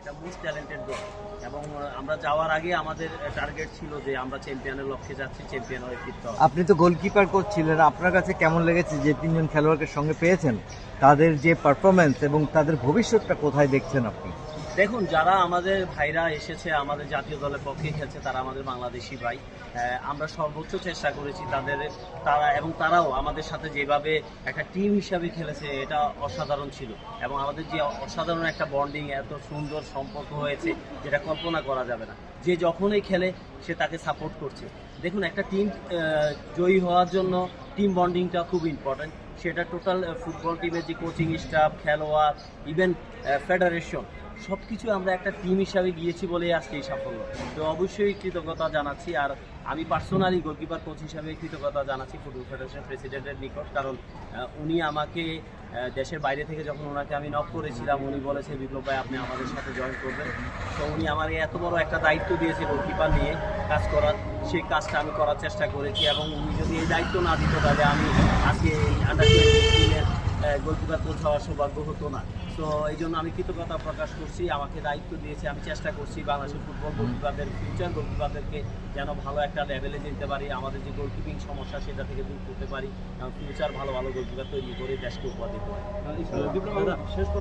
একটা most talented দল এবং আমরা যাওয়ার আগে আমাদের টার্গেট ছিল যে আমরা চ্যাম্পিয়নের লক্ষ্যে যাচ্ছি, চ্যাম্পিয়ন হয়ে ফিরতে হবে। আপনি তো গোলকিপার কোচ ছিলেন, আপনার কাছে কেমন লেগেছে যে তিনজন খেলোয়াড়কে সঙ্গে পেয়েছেন, তাদের যে পারফরমেন্স এবং তাদের ভবিষ্যৎটা কোথায় দেখছেন আপনি? দেখুন, যারা আমাদের ভাইরা এসেছে আমাদের জাতীয় দলের পক্ষে খেলছে তারা আমাদের বাংলাদেশি ভাই। আমরা সর্বোচ্চ চেষ্টা করেছি তারাও আমাদের সাথে যেভাবে একটা টিম হিসাবে খেলেছে এটা অসাধারণ ছিল এবং আমাদের যে অসাধারণ একটা বন্ডিং, এত সুন্দর সম্পর্ক হয়েছে যেটা কল্পনা করা যাবে না। যে যখনই খেলে সে তাকে সাপোর্ট করছে। দেখুন, একটা টিম জয়ী হওয়ার জন্য টিম বন্ডিংটা খুব ইম্পর্ট্যান্ট। সেটা টোটাল ফুটবল টিমের যে কোচিং স্টাফ, খেলোয়াড়, ইভেন ফেডারেশন, সব কিছু আমরা একটা টিম হিসাবে গিয়েছি বলেই আজকে এই সাফল্য। তো অবশ্যই কৃতজ্ঞতা জানাচ্ছি। আর আমি পার্সোনালি গোলকিপার কোচ হিসাবে কৃতজ্ঞতা জানাচ্ছি ফুটবল ফেডারেশন প্রেসিডেন্টের নিকট, কারণ উনি আমাকে দেশের বাইরে থেকে যখন ওনাকে আমি নক করেছিলাম উনি বলেছে বিপ্লব ভাই আপনি আমাদের সাথে জয়েন করবেন। তো উনি আমাকে এত বড় একটা দায়িত্ব দিয়েছে গোলকিপার নিয়ে কাজ করার, সেই কাজটা আমি করার চেষ্টা করেছি এবং উনি যদি এই দায়িত্ব না দিত তাহলে আমি আজকে এই আন্ডার 20 টিমের গোলকিপার কোচ হওয়ার সৌভাগ্য হতো না। তো এই জন্য আমি কৃতজ্ঞতা প্রকাশ করছি। আমাকে দায়িত্ব দিয়েছে, আমি চেষ্টা করছি বাংলাদেশের ফুটবল গোলকিপারদের, ফিউচার গোলকিপারদেরকে যেন ভালো একটা লেভেলে যেতে পারি, আমাদের যে গোলকিপিং সমস্যা সেটা থেকে দূর করতে পারি এবং ফিউচার ভালো ভালো গোলকিপার তৈরি করে দেশকে উপহার দিতে পারি।